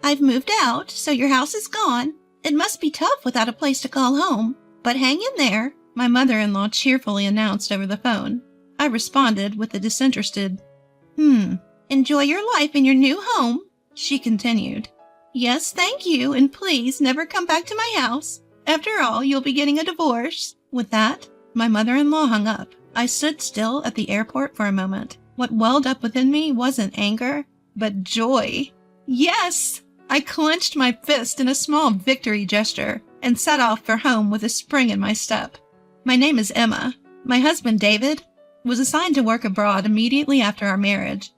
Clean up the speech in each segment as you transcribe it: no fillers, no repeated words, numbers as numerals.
I've moved out, so your house is gone. It must be tough without a place to call home. But hang in there, my mother-in-law cheerfully announced over the phone. I responded with a disinterested, Enjoy your life in your new home, she continued. Yes, thank you, and please never come back to my house. After all, you'll be getting a divorce. With that, my mother-in-law hung up. I stood still at the airport for a moment. What welled up within me wasn't anger, but joy. Yes! I clenched my fist in a small victory gesture and set off for home with a spring in my step. My name is Emma. My husband, David, was assigned to work abroad immediately after our marriage,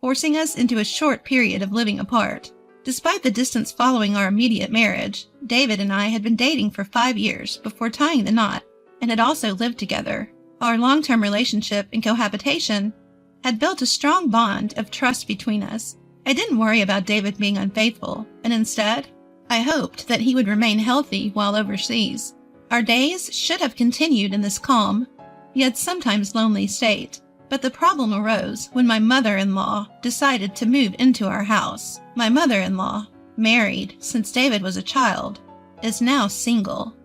forcing us into a short period of living apart. Despite the distance following our immediate marriage, David and I had been dating for 5 years before tying the knot and had also lived together. Our long-term relationship and cohabitation had built a strong bond of trust between us. I didn't worry about David being unfaithful, and instead, I hoped that he would remain healthy while overseas. Our days should have continued in this calm, yet sometimes lonely state. But the problem arose when my mother-in-law decided to move into our house. My mother-in-law, married since David was a child, is now single.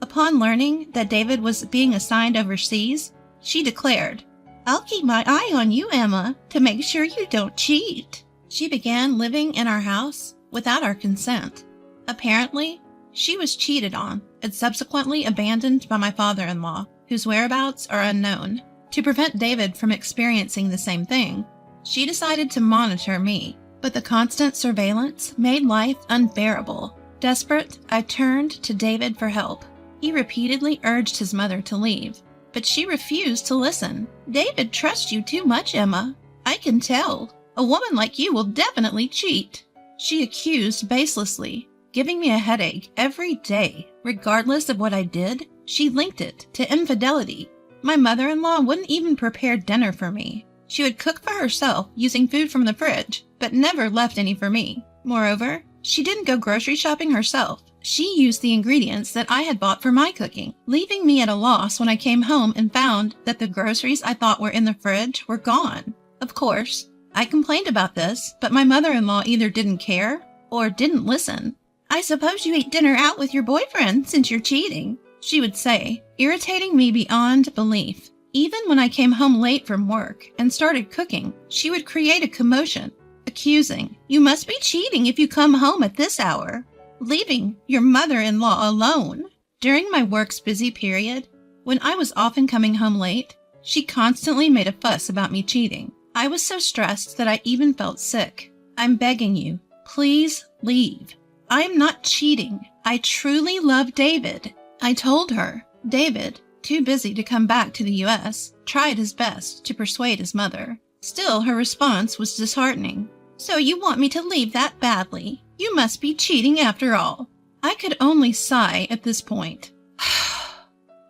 Upon learning that David was being assigned overseas, she declared, I'll keep my eye on you, Emma, to make sure you don't cheat. She began living in our house without our consent. Apparently, she was cheated on and subsequently abandoned by my father-in-law, whose whereabouts are unknown. To prevent David from experiencing the same thing, she decided to monitor me, but the constant surveillance made life unbearable. Desperate, I turned to David for help. He repeatedly urged his mother to leave, but she refused to listen. David trusts you too much, Emma. I can tell. A woman like you will definitely cheat. She accused baselessly, giving me a headache every day. Regardless of what I did, she linked it to infidelity. My mother-in-law wouldn't even prepare dinner for me. She would cook for herself using food from the fridge, but never left any for me. Moreover, she didn't go grocery shopping herself. She used the ingredients that I had bought for my cooking, leaving me at a loss when I came home and found that the groceries I thought were in the fridge were gone. Of course, I complained about this, but my mother-in-law either didn't care or didn't listen. I suppose you ate dinner out with your boyfriend since you're cheating, she would say, irritating me beyond belief. Even when I came home late from work and started cooking, she would create a commotion, accusing, you must be cheating if you come home at this hour, leaving your mother-in-law alone. During my work's busy period, when I was often coming home late, she constantly made a fuss about me cheating. I was so stressed that I even felt sick. I'm begging you, please leave. I am not cheating. I truly love David. I told her. David, too busy to come back to the U.S., tried his best to persuade his mother. Still, her response was disheartening. So you want me to leave that badly? You must be cheating after all. I could only sigh at this point.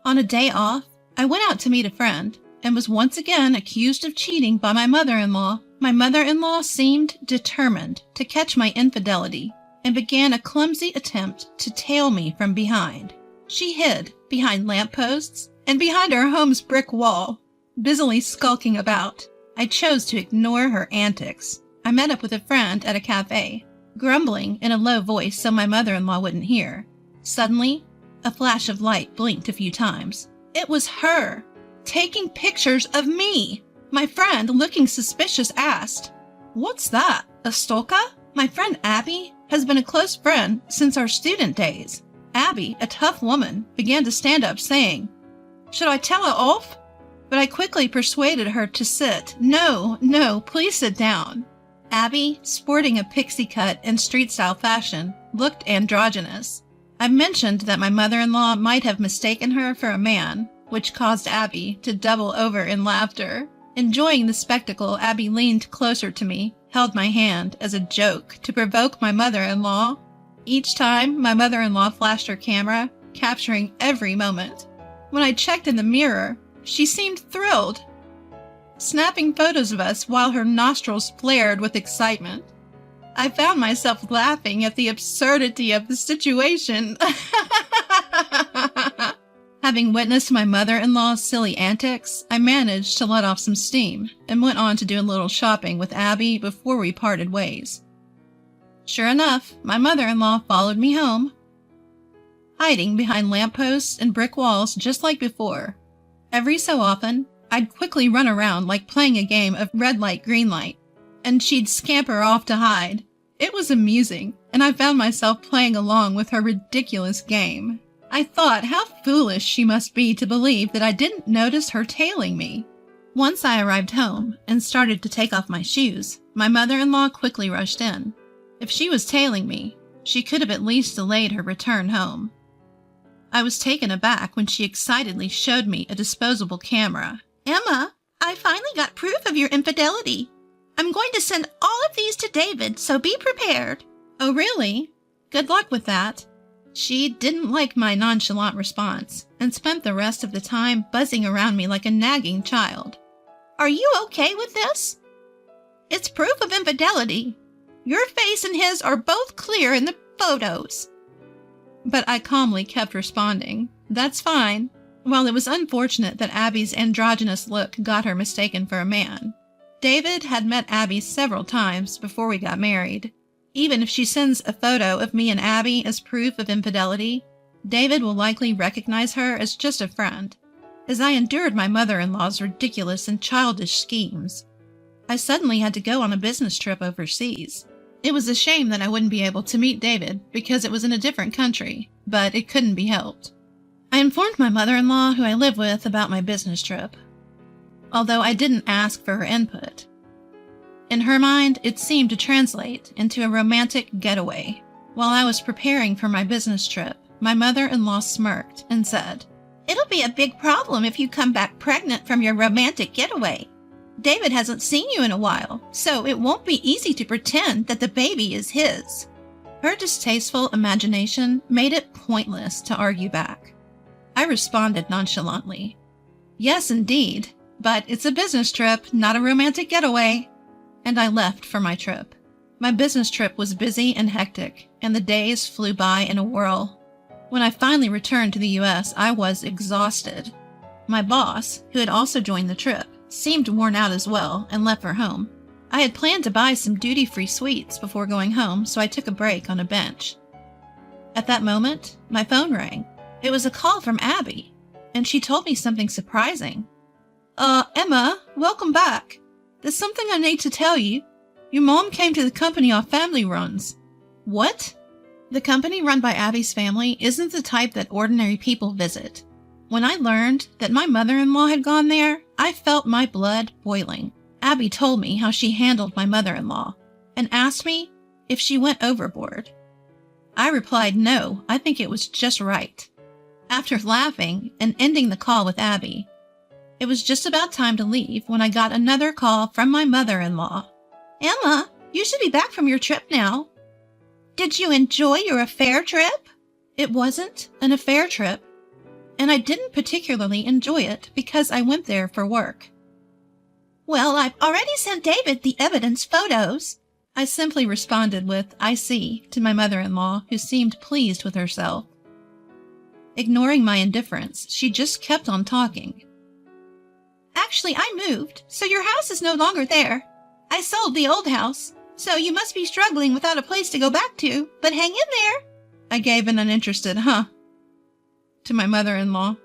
On a day off, I went out to meet a friend and was once again accused of cheating by my mother-in-law. My mother-in-law seemed determined to catch my infidelity and began a clumsy attempt to tail me from behind. She hid behind lampposts and behind our home's brick wall, busily skulking about. I chose to ignore her antics. I met up with a friend at a cafe, grumbling in a low voice so my mother-in-law wouldn't hear. Suddenly, a flash of light blinked a few times. It was her, taking pictures of me. My friend, looking suspicious, asked, What's that, a stalker? My friend Abby has been a close friend since our student days. Abby, a tough woman, began to stand up, saying, Should I tell her off? But I quickly persuaded her to sit. No, please sit down. Abby, sporting a pixie cut in street-style fashion, looked androgynous. I mentioned that my mother-in-law might have mistaken her for a man, which caused Abby to double over in laughter. Enjoying the spectacle, Abby leaned closer to me, held my hand as a joke to provoke my mother-in-law. Each time, my mother-in-law flashed her camera, capturing every moment. When I checked in the mirror, she seemed thrilled, snapping photos of us while her nostrils flared with excitement. I found myself laughing at the absurdity of the situation. Having witnessed my mother-in-law's silly antics, I managed to let off some steam and went on to do a little shopping with Abby before we parted ways. Sure enough, my mother-in-law followed me home, hiding behind lampposts and brick walls just like before. Every so often, I'd quickly run around like playing a game of red light, green light, and she'd scamper off to hide. It was amusing, and I found myself playing along with her ridiculous game. I thought how foolish she must be to believe that I didn't notice her tailing me. Once I arrived home and started to take off my shoes, my mother-in-law quickly rushed in. If she was tailing me, she could have at least delayed her return home. I was taken aback when she excitedly showed me a disposable camera. "Emma, I finally got proof of your infidelity. I'm going to send all of these to David, so be prepared." "Oh, really? Good luck with that." She didn't like my nonchalant response and spent the rest of the time buzzing around me like a nagging child. "Are you okay with this? It's proof of infidelity. Your face and his are both clear in the photos." But I calmly kept responding, "That's fine," while it was unfortunate that Abby's androgynous look got her mistaken for a man. David had met Abby several times before we got married. Even if she sends a photo of me and Abby as proof of infidelity, David will likely recognize her as just a friend. As I endured my mother-in-law's ridiculous and childish schemes, I suddenly had to go on a business trip overseas. It was a shame that I wouldn't be able to meet David because it was in a different country, but it couldn't be helped. I informed my mother-in-law, who I live with, about my business trip, although I didn't ask for her input. In her mind, it seemed to translate into a romantic getaway. While I was preparing for my business trip, my mother-in-law smirked and said, "It'll be a big problem if you come back pregnant from your romantic getaway. David hasn't seen you in a while, so it won't be easy to pretend that the baby is his." Her distasteful imagination made it pointless to argue back. I responded nonchalantly, "Yes, indeed, but it's a business trip, not a romantic getaway," and I left for my trip. My business trip was busy and hectic, and the days flew by in a whirl. When I finally returned to the U.S., I was exhausted. My boss, who had also joined the trip, seemed worn out as well and left for home. I had planned to buy some duty-free sweets before going home, so I took a break on a bench. At that moment, my phone rang. It was a call from Abby, and she told me something surprising. Emma, welcome back. There's something I need to tell you. Your mom came to the company our family runs." "What?" The company run by Abby's family isn't the type that ordinary people visit. When I learned that my mother-in-law had gone there, I felt my blood boiling. Abby told me how she handled my mother-in-law and asked me if she went overboard. I replied no, I think it was just right. After laughing and ending the call with Abby, it was just about time to leave when I got another call from my mother-in-law. "Emma, you should be back from your trip now. Did you enjoy your affair trip?" It wasn't an affair trip, and I didn't particularly enjoy it because I went there for work. "Well, I've already sent David the evidence photos." I simply responded with, "I see," to my mother-in-law, who seemed pleased with herself. Ignoring my indifference, she just kept on talking. "Actually, I moved, so your house is no longer there. I sold the old house, so you must be struggling without a place to go back to, but hang in there." I gave an uninterested "huh" to my mother-in-law,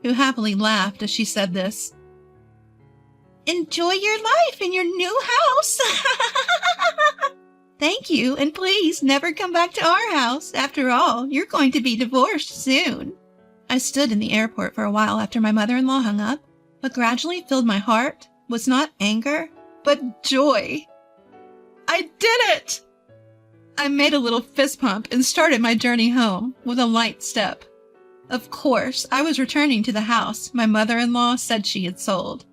who happily laughed as she said this. "Enjoy your life in your new house." "Thank you, and please never come back to our house. After all, you're going to be divorced soon." I stood in the airport for a while after my mother-in-law hung up. What gradually filled my heart was not anger, but joy. I did it! I made a little fist pump and started my journey home with a light step. Of course, I was returning to the house my mother-in-law said she had sold.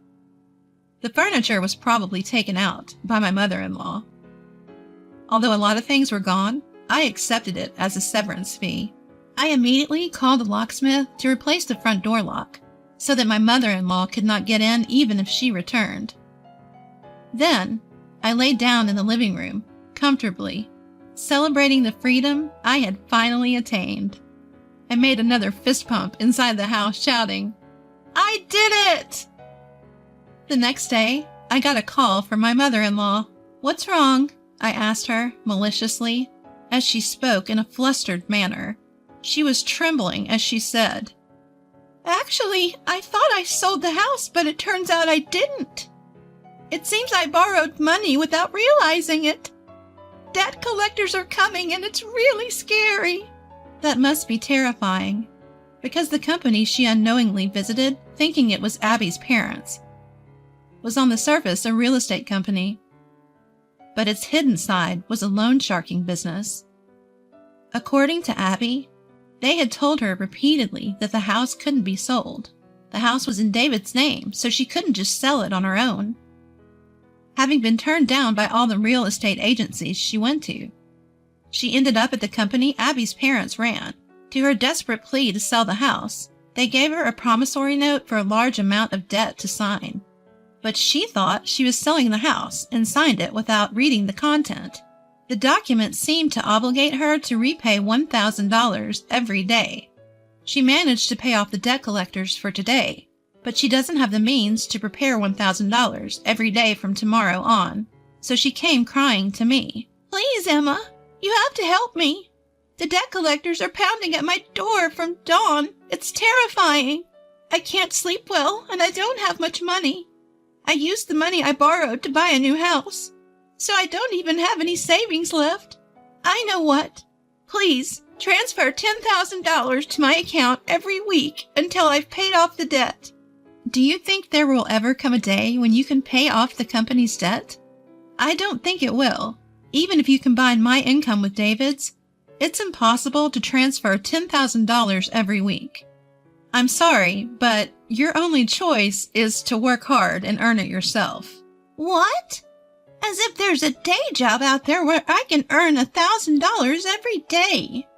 The furniture was probably taken out by my mother-in-law. Although a lot of things were gone, I accepted it as a severance fee. I immediately called a locksmith to replace the front door lock, so that my mother-in-law could not get in even if she returned. Then, I laid down in the living room, comfortably, celebrating the freedom I had finally attained. I made another fist pump inside the house, shouting, "I did it!" The next day, I got a call from my mother-in-law. "What's wrong?" I asked her, maliciously, as she spoke in a flustered manner. She was trembling as she said, "Actually, I thought I sold the house, but it turns out I didn't. It seems I borrowed money without realizing it. Debt collectors are coming and it's really scary." That must be terrifying, because the company she unknowingly visited, thinking it was Abby's parents, was on the surface a real estate company, but its hidden side was a loan sharking business. According to Abby, they had told her repeatedly that the house couldn't be sold. The house was in David's name, so she couldn't just sell it on her own. Having been turned down by all the real estate agencies she went to, she ended up at the company Abby's parents ran. To her desperate plea to sell the house, they gave her a promissory note for a large amount of debt to sign. But she thought she was selling the house and signed it without reading the content. The document seemed to obligate her to repay $1,000 every day. She managed to pay off the debt collectors for today, but she doesn't have the means to prepare $1,000 every day from tomorrow on, so she came crying to me. "Please, Emma, you have to help me. The debt collectors are pounding at my door from dawn. It's terrifying. I can't sleep well, and I don't have much money. I used the money I borrowed to buy a new house, so I don't even have any savings left. I know what. Please, transfer $10,000 to my account every week until I've paid off the debt." Do you think there will ever come a day when you can pay off the company's debt? I don't think it will. Even if you combine my income with David's, it's impossible to transfer $10,000 every week. I'm sorry, but your only choice is to work hard and earn it yourself. What? As if there's a day job out there where I can earn $1,000 every day.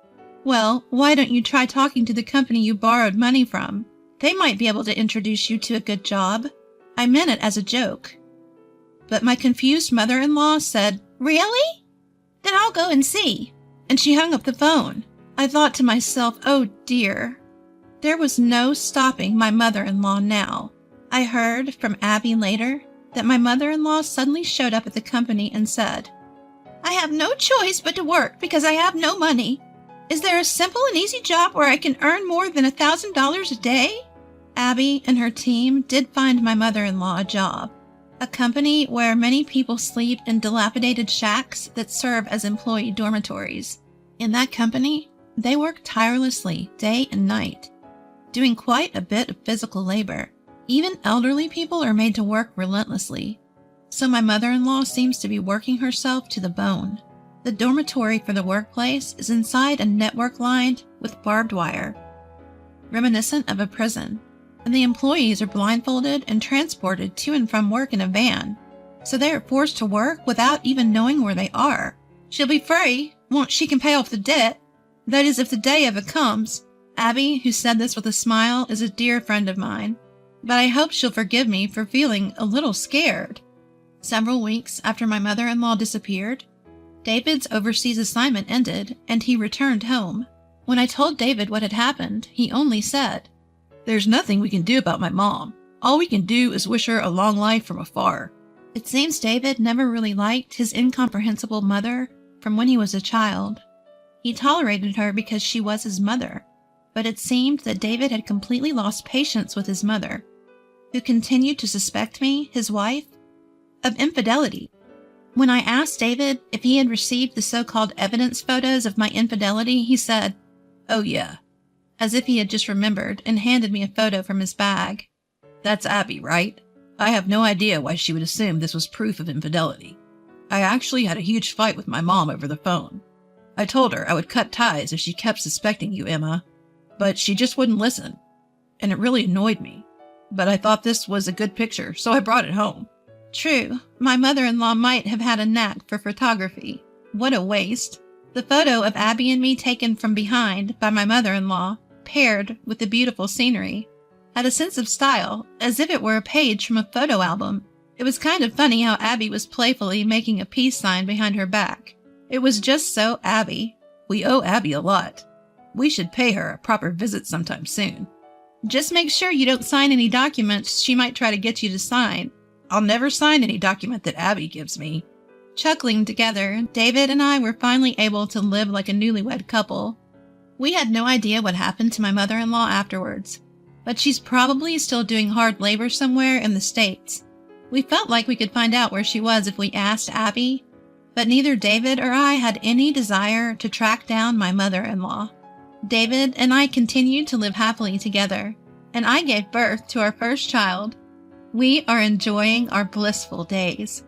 Well, why don't you try talking to the company you borrowed money from? They might be able to introduce you to a good job. I meant it as a joke. But my confused mother-in-law said, "Really? Then I'll go and see." And she hung up the phone. I thought to myself, oh dear. There was no stopping my mother-in-law now. I heard from Abby later that my mother-in-law suddenly showed up at the company and said, "I have no choice but to work because I have no money. Is there a simple and easy job where I can earn more than $1,000 a day?" Abby and her team did find my mother-in-law a job, a company where many people sleep in dilapidated shacks that serve as employee dormitories. In that company, they work tirelessly day and night, doing quite a bit of physical labor. Even elderly people are made to work relentlessly, so my mother-in-law seems to be working herself to the bone. The dormitory for the workplace is inside a network lined with barbed wire, reminiscent of a prison, and the employees are blindfolded and transported to and from work in a van, so they are forced to work without even knowing where they are. She'll be free once she can pay off the debt. That is, if the day ever comes. Abby, who said this with a smile, is a dear friend of mine, but I hope she'll forgive me for feeling a little scared. Several weeks after my mother-in-law disappeared, David's overseas assignment ended, and he returned home. When I told David what had happened, he only said, "There's nothing we can do about my mom. All we can do is wish her a long life from afar." It seems David never really liked his incomprehensible mother from when he was a child. He tolerated her because she was his mother, but it seemed that David had completely lost patience with his mother, who continued to suspect me, his wife, of infidelity. When I asked David if he had received the so-called evidence photos of my infidelity, he said, "Oh yeah," as if he had just remembered, and handed me a photo from his bag. "That's Abby, right? I have no idea why she would assume this was proof of infidelity. I actually had a huge fight with my mom over the phone. I told her I would cut ties if she kept suspecting you, Emma, but she just wouldn't listen, and it really annoyed me. But I thought this was a good picture, so I brought it home." True, my mother-in-law might have had a knack for photography. What a waste. The photo of Abby and me taken from behind by my mother-in-law, paired with the beautiful scenery, had a sense of style, as if it were a page from a photo album. It was kind of funny how Abby was playfully making a peace sign behind her back. It was just so Abby. We owe Abby a lot. We should pay her a proper visit sometime soon. Just make sure you don't sign any documents she might try to get you to sign. I'll never sign any document that Abby gives me. Chuckling together, David and I were finally able to live like a newlywed couple. We had no idea what happened to my mother-in-law afterwards, but she's probably still doing hard labor somewhere in the States. We felt like we could find out where she was if we asked Abby, but neither David or I had any desire to track down my mother-in-law. David and I continued to live happily together, and I gave birth to our first child. We are enjoying our blissful days.